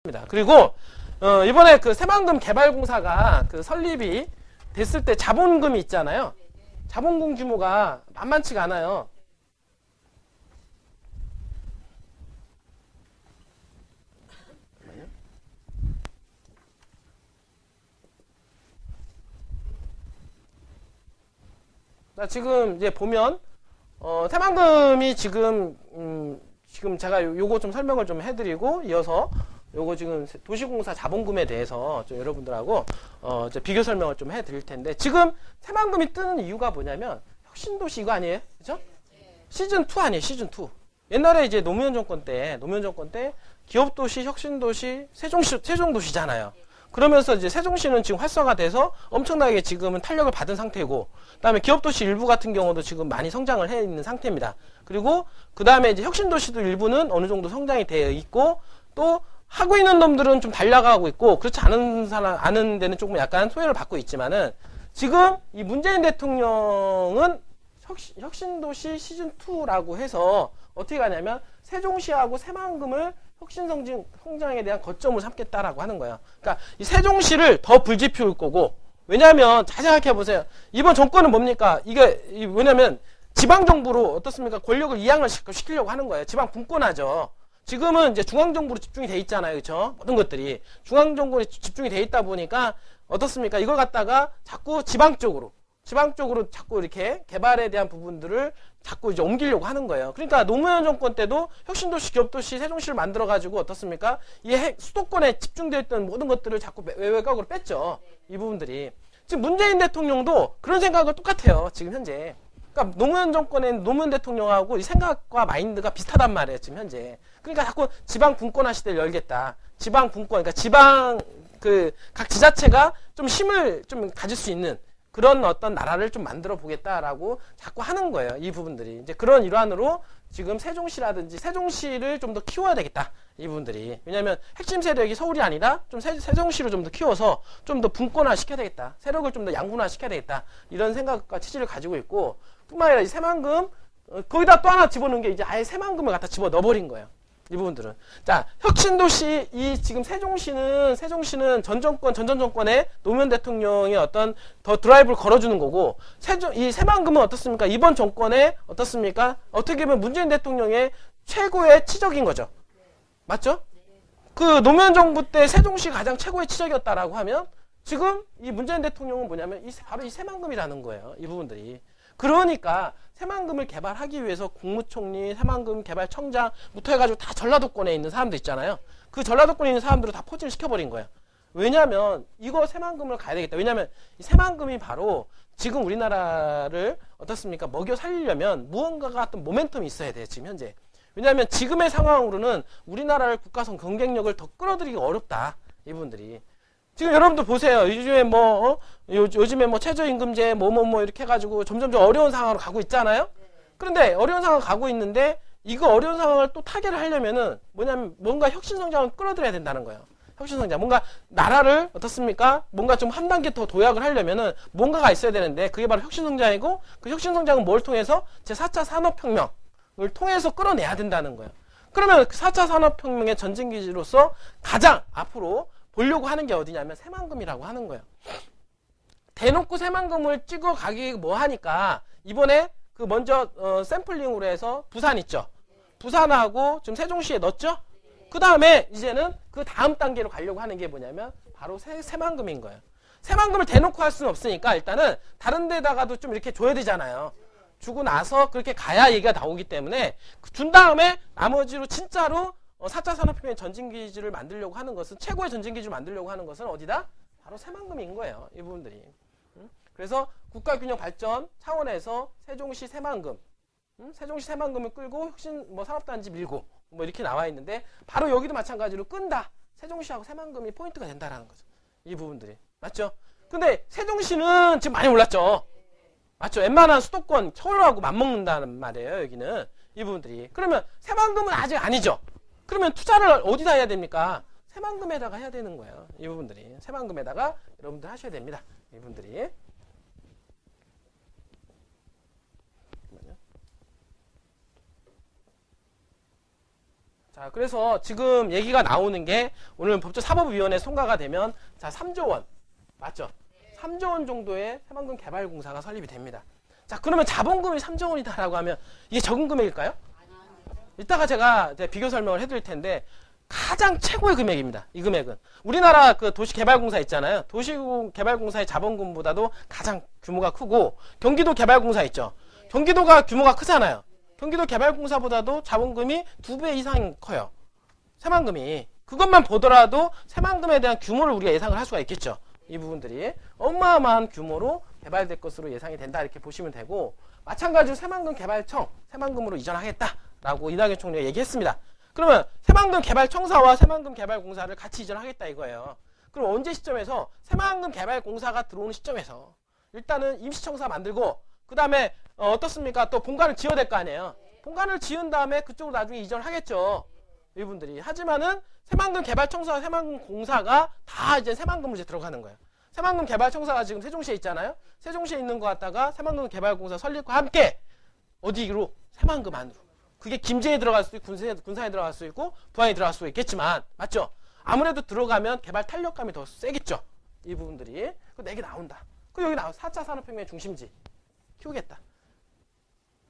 그리고 이번에 그 새만금 개발공사가 그 설립이 됐을 때 자본금이 있잖아요. 자본금 규모가 만만치가 않아요. 지금 이제 보면 새만금이 지금 제가 요거 좀 설명을 좀 해드리고 이어서 요거 지금 도시공사 자본금에 대해서 좀 여러분들하고 이제 비교 설명을 좀 해드릴 텐데, 지금 새만금이 뜨는 이유가 뭐냐면 혁신도시 이거 아니에요? 그죠? 시즌2 아니에요? 시즌2. 옛날에 이제 노무현 정권 때 기업도시, 혁신도시, 세종도시잖아요. 그러면서 이제 세종시는 지금 활성화돼서 엄청나게 지금은 탄력을 받은 상태고, 그 다음에 기업도시 일부 같은 경우도 지금 많이 성장을 해 있는 상태입니다. 그리고 그 다음에 이제 혁신도시도 일부는 어느 정도 성장이 되어 있고, 또 하고 있는 놈들은 좀 달려가고 있고, 그렇지 않은 데는 조금 약간 소외를 받고 있지만은, 지금 이 문재인 대통령은 혁신도시 시즌2라고 해서 어떻게 가냐면 세종시하고 새만금을 혁신성장에 대한 거점을 삼겠다라고 하는 거예요. 그러니까 이 세종시를 더 불지 피울 거고, 왜냐하면 잘 생각해 보세요. 이번 정권은 뭡니까? 왜냐면 지방정부로 어떻습니까? 권력을 이양을 시키려고 하는 거예요. 지방 분권하죠. 지금은 이제 중앙정부로 집중이 돼 있잖아요. 그렇죠? 모든 것들이 중앙정부로 집중이 돼 있다 보니까 어떻습니까? 이걸 갖다가 자꾸 지방 쪽으로 자꾸 이렇게 개발에 대한 부분들을 자꾸 이제 옮기려고 하는 거예요. 그러니까 노무현 정권 때도 혁신도시, 기업도시, 세종시를 만들어가지고 어떻습니까? 이 수도권에 집중되어 있던 모든 것들을 자꾸 외곽으로 뺐죠. 이 부분들이. 지금 문재인 대통령도 그런 생각을 똑같아요. 지금 현재. 그러니까 노무현 정권의 노무현 대통령하고 이 생각과 마인드가 비슷하단 말이에요. 지금 현재. 그러니까 자꾸 지방 분권화 시대를 열겠다. 지방 분권, 그러니까 각 지자체가 좀 힘을 좀 가질 수 있는 그런 어떤 나라를 좀 만들어 보겠다라고 자꾸 하는 거예요. 이 부분들이. 이제 그런 일환으로 지금 세종시를 좀 더 키워야 되겠다. 이 부분들이. 왜냐면 핵심 세력이 서울이 아니라 좀 세종시를 좀 더 키워서 좀 더 분권화 시켜야 되겠다. 세력을 좀 더 양분화 시켜야 되겠다. 이런 생각과 취지를 가지고 있고, 뿐만 아니라 이 새만금, 거기다 또 하나 집어넣은 게 이제 아예 새만금을 갖다 집어 넣어버린 거예요. 이 부분들은. 자, 혁신도시, 지금 세종시는 전 정권의 노무현 대통령의 어떤 더 드라이브를 걸어주는 거고, 이 새만금은 어떻습니까? 이번 정권에 어떻습니까? 어떻게 보면 문재인 대통령의 최고의 치적인 거죠. 맞죠? 그 노무현 정부 때 세종시가 가장 최고의 치적이었다라고 하면, 지금 이 문재인 대통령은 뭐냐면 바로 이 새만금이라는 거예요. 이 부분들이. 그러니까 새만금을 개발하기 위해서 국무총리, 새만금 개발청장부터 해가지고 다 전라도권에 있는 사람들 있잖아요. 그 전라도권에 있는 사람들을 다 포진을 시켜버린 거예요. 왜냐면 이거 새만금을 가야 되겠다. 왜냐면 이 새만금이 바로 지금 우리나라를 어떻습니까? 먹여 살리려면 무언가가 어떤 모멘텀이 있어야 돼요. 지금 현재. 왜냐하면 지금의 상황으로는 우리나라를 국가성 경쟁력을 더 끌어들이기 어렵다. 이분들이. 지금 여러분들 보세요. 요즘에 최저임금제 이렇게 해가지고 점점 어려운 상황으로 가고 있잖아요. 그런데 어려운 상황 가고 있는데 이거 어려운 상황을 또 타개를 하려면은 뭐냐면 뭔가 혁신성장을 끌어들여야 된다는 거예요. 혁신성장. 뭔가 나라를 어떻습니까? 뭔가 좀 한 단계 더 도약을 하려면은 뭔가가 있어야 되는데 그게 바로 혁신성장이고, 그 혁신성장은 뭘 통해서? 제4차 산업혁명을 통해서 끌어내야 된다는 거예요. 그러면 그 4차 산업혁명의 전진기지로서 가장 앞으로 보려고 하는 게 어디냐면 새만금이라고 하는 거예요. 대놓고 새만금을 찍어 가기 하니까 이번에 그 먼저 샘플링으로 해서 부산 있죠. 부산하고 지금 세종시에 넣었죠. 그 다음에 이제는 그 다음 단계로 가려고 하는 게 뭐냐면 바로 새만금인 거예요. 새만금을 대놓고 할 수는 없으니까 일단은 다른 데다가도 좀 이렇게 줘야 되잖아요. 주고 나서 그렇게 가야 얘기가 나오기 때문에 준 다음에 나머지로 진짜로 4차 산업혁명의 전진기지를 만들려고 하는 것은, 최고의 전진기지를 만들려고 하는 것은 어디다? 바로 새만금인 거예요. 이 부분들이. 그래서 국가균형 발전 차원에서 세종시 새만금, 세종시 새만금을 끌고 혁신 산업단지 밀고 이렇게 나와 있는데, 바로 여기도 마찬가지로 끈다. 세종시하고 새만금이 포인트가 된다라는 거죠. 이 부분들이. 맞죠? 근데 세종시는 지금 많이 올랐죠. 맞죠? 웬만한 수도권 서울하고 맞먹는다는 말이에요. 여기는. 이 부분들이. 그러면 새만금은 아직 아니죠. 그러면 투자를 어디다 해야 됩니까? 새만금에다가 해야 되는 거예요. 이 부분들이. 새만금에다가 여러분들 하셔야 됩니다. 이 부분들이. 자, 그래서 지금 얘기가 나오는 게 오늘 법제사법위원회 통과가 되면 자, 3조 원. 맞죠? 3조 원 정도의 새만금 개발공사가 설립이 됩니다. 자, 그러면 자본금이 3조 원이다라고 하면 이게 적은 금액일까요? 이따가 제가 비교 설명을 해드릴 텐데 가장 최고의 금액입니다. 이 금액은. 우리나라 그 도시개발공사 있잖아요. 도시개발공사의 자본금보다도 가장 규모가 크고 경기도 개발공사 있죠. 경기도가 규모가 크잖아요. 경기도 개발공사보다도 자본금이 2배 이상 커요. 새만금이. 그것만 보더라도 새만금에 대한 규모를 우리가 예상을 할 수가 있겠죠. 이 부분들이 어마어마한 규모로 개발될 것으로 예상이 된다 이렇게 보시면 되고 마찬가지로 새만금 개발청 새만금으로 이전하겠다라고 이낙연 총리가 얘기했습니다. 그러면 새만금 개발청사와 새만금 개발공사를 같이 이전하겠다 이거예요. 그럼 언제 시점에서 새만금 개발공사가 들어오는 시점에서 일단은 임시청사 만들고 그 다음에 어떻습니까? 또 본관을 지어야 될 거 아니에요. 본관을 지은 다음에 그쪽으로 나중에 이전하겠죠. 이분들이. 하지만은 새만금 개발청사와 새만금 공사가 다 이제 새만금으로 이제 들어가는 거예요. 새만금 개발청사가 지금 세종시에 있잖아요. 세종시에 있는 거 갖다가 새만금 개발공사 설립과 함께 어디로? 새만금 안으로. 그게 김제에 들어갈 수도 있고 군산에 들어갈 수도 있고 부안에 들어갈 수도 있겠지만 맞죠? 아무래도 들어가면 개발 탄력감이 더 세겠죠. 이 부분들이. 그 내게 나온다. 그 여기 나와 4차 산업혁명의 중심지 키우겠다.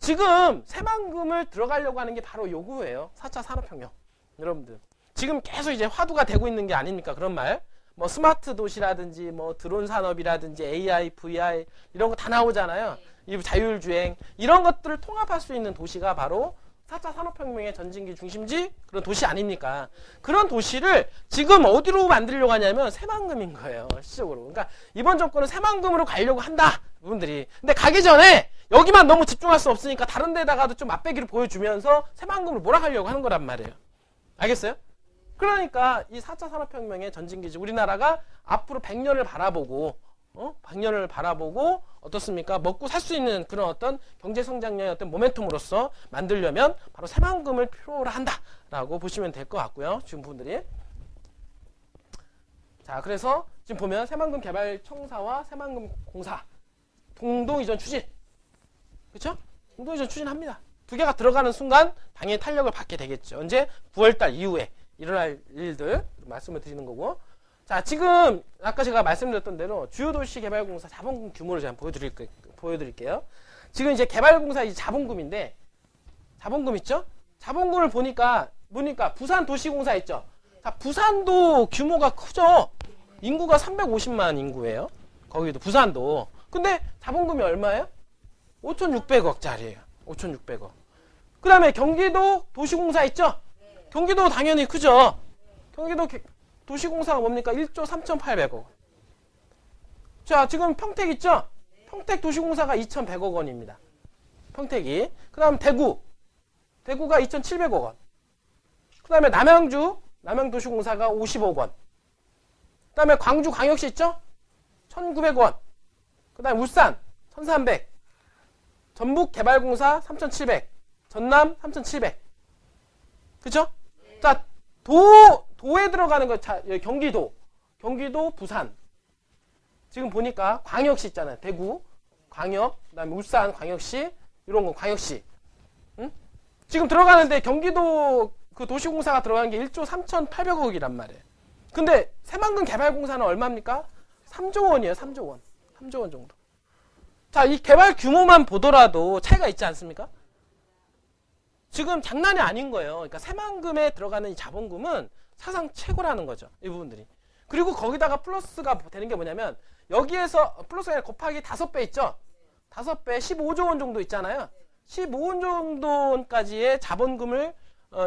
지금 새만금을 들어가려고 하는 게 바로 요구예요. 4차 산업혁명. 여러분들. 지금 계속 이제 화두가 되고 있는 게 아닙니까? 그런 말. 뭐 스마트 도시라든지 뭐 드론 산업이라든지 AI, VR 이런 거 다 나오잖아요. 이 자율주행 이런 것들을 통합할 수 있는 도시가 바로 4차 산업혁명의 전진기 중심지 그런 도시 아닙니까? 그런 도시를 지금 어디로 만들려고 하냐면 새만금인 거예요. 시적으로. 그러니까 이번 정권은 새만금으로 가려고 한다. 분들이. 근데 가기 전에 여기만 너무 집중할 수 없으니까 다른 데다가도 좀 맛배기를 보여주면서 새만금으로 몰아가려고 하는 거란 말이에요. 알겠어요? 그러니까 이 4차 산업혁명의 전진기지 우리나라가 앞으로 100년을 바라보고 100년을 바라보고 어떻습니까? 먹고 살 수 있는 그런 어떤 경제성장량의 어떤 모멘텀으로서 만들려면 바로 새만금을 필요로 한다라고 보시면 될 것 같고요. 지금 분들이. 자, 그래서 지금 보면 새만금 개발청사와 새만금 공사 공동이전 추진. 그렇죠? 공동이전 추진합니다. 두 개가 들어가는 순간 당연히 탄력을 받게 되겠죠. 언제? 9월달 이후에 일어날 일들 말씀을 드리는 거고. 자, 지금 아까 제가 말씀드렸던 대로 주요도시개발공사 자본금 규모를 제가 보여드릴게요. 지금 이제 개발공사 이 자본금인데 자본금 있죠? 자본금을 보니까 부산도시공사 있죠? 자, 부산도 규모가 크죠? 인구가 350만 인구예요. 거기도 부산도. 근데 자본금이 얼마예요? 5,600억짜리예요. 5,600억. 그 다음에 경기도 도시공사 있죠? 경기도 당연히 크죠? 경기도 도시공사가 뭡니까? 1조 3,800억. 자, 지금 평택 있죠? 평택 도시공사가 2,100억 원입니다. 평택이. 그 다음 대구가 2,700억 원. 그 다음에 남양도시공사가 50억 원. 그 다음에 광주광역시 있죠? 1,900억 원. 그 다음에 울산 1,300. 전북개발공사 3,700. 전남 3,700. 그쵸? 자, 도에 들어가는 거, 자, 경기도, 부산. 지금 보니까 광역시 있잖아요. 대구, 광역, 그 다음에 울산, 광역시, 이런 거, 광역시. 응? 지금 들어가는데 경기도 그 도시공사가 들어가는 게 1조 3,800억이란 말이에요. 근데 새만금 개발공사는 얼마입니까? 3조 원이에요, 3조 원. 3조 원 정도. 자, 이 개발 규모만 보더라도 차이가 있지 않습니까? 지금 장난이 아닌 거예요. 그러니까 새만금에 들어가는 이 자본금은 사상 최고라는 거죠. 이 부분들이. 그리고 거기다가 플러스가 되는 게 뭐냐면 여기에서 플러스가 곱하기 5배 있죠. 5배 15조 원 정도 있잖아요. 15조 정도까지의 자본금을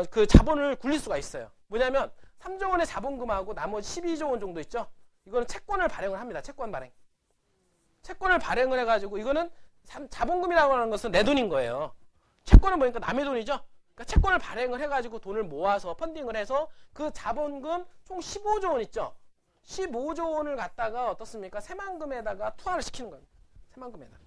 그 자본을 굴릴 수가 있어요. 뭐냐면 3조 원의 자본금하고 나머지 12조 원 정도 있죠. 이거는 채권을 발행을 합니다. 채권 발행. 채권을 발행을 해가지고 이거는 자본금이라고 하는 것은 내 돈인 거예요. 채권을 보니까 남의 돈이죠. 그러니까 채권을 발행을 해가지고 돈을 모아서 펀딩을 해서 그 자본금 총 15조 원 있죠. 15조 원을 갖다가 어떻습니까? 새만금에다가 투하를 시키는 겁니다. 새만금에다가.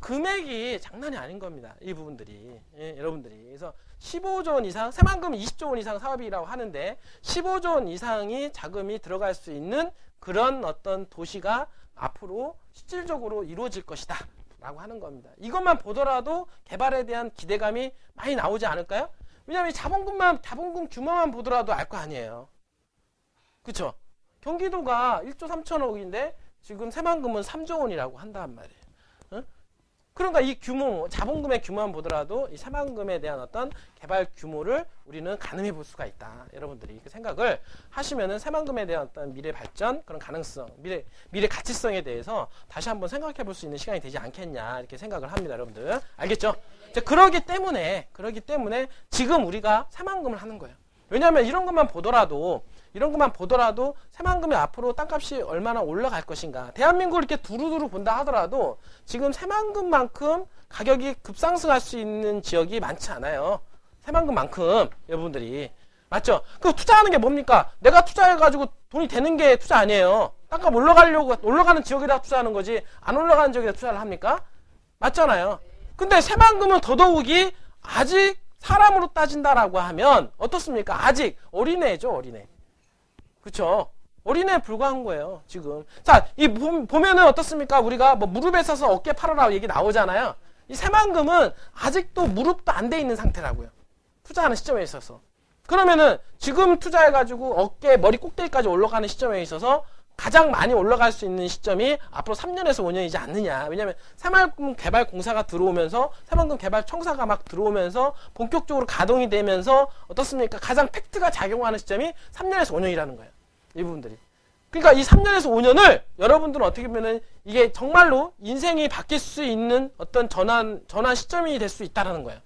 금액이 장난이 아닌 겁니다. 이 부분들이. 예, 여러분들이. 그래서 15조 원 이상, 새만금은 20조 원 이상 사업이라고 하는데 15조 원 이상이 자금이 들어갈 수 있는 그런 어떤 도시가 앞으로 실질적으로 이루어질 것이다. 라고 하는 겁니다. 이것만 보더라도 개발에 대한 기대감이 많이 나오지 않을까요? 왜냐면 자본금 규모만 보더라도 알 거 아니에요. 그쵸? 경기도가 1조 3천억인데 지금 새만금은 3조 원이라고 한단 말이에요. 응? 그러니까 이 규모, 자본금의 규모만 보더라도 이 새만금에 대한 어떤 개발 규모를 우리는 가늠해 볼 수가 있다. 여러분들이 그 생각을 하시면은 새만금에 대한 어떤 미래 발전, 그런 가능성, 미래 가치성에 대해서 다시 한번 생각해 볼 수 있는 시간이 되지 않겠냐, 이렇게 생각을 합니다. 여러분들. 알겠죠? 이제 그러기 때문에 지금 우리가 새만금을 하는 거예요. 왜냐하면 이런 것만 보더라도 새만금이 앞으로 땅값이 얼마나 올라갈 것인가. 대한민국을 이렇게 두루두루 본다 하더라도 지금 새만금만큼 가격이 급상승할 수 있는 지역이 많지 않아요. 새만금만큼 여러분들이. 맞죠? 그 투자하는 게 뭡니까? 내가 투자해가지고 돈이 되는 게 투자 아니에요. 땅값 올라가는 지역에다 투자하는 거지 안 올라가는 지역에다 투자를 합니까? 맞잖아요. 근데 새만금은 더더욱이 아직 사람으로 따진다라고 하면 어떻습니까? 아직 어린애죠, 어린애. 그쵸? 어린애에 불과한 거예요, 지금. 자, 보면은 어떻습니까? 우리가 뭐 무릎에 서서 어깨 팔아라 얘기 나오잖아요. 이 새만금은 아직도 무릎도 안 돼 있는 상태라고요. 투자하는 시점에 있어서. 그러면은 지금 투자해가지고 어깨, 머리 꼭대기까지 올라가는 시점에 있어서 가장 많이 올라갈 수 있는 시점이 앞으로 3년에서 5년이지 않느냐. 왜냐면 새만금 개발 공사가 들어오면서 새만금 개발 청사가 막 들어오면서 본격적으로 가동이 되면서 어떻습니까? 가장 팩트가 작용하는 시점이 3년에서 5년이라는 거예요. 이 부분들이. 그러니까 이 3년에서 5년을 여러분들은 어떻게 보면은 이게 정말로 인생이 바뀔 수 있는 어떤 전환 시점이 될 수 있다라는 거예요.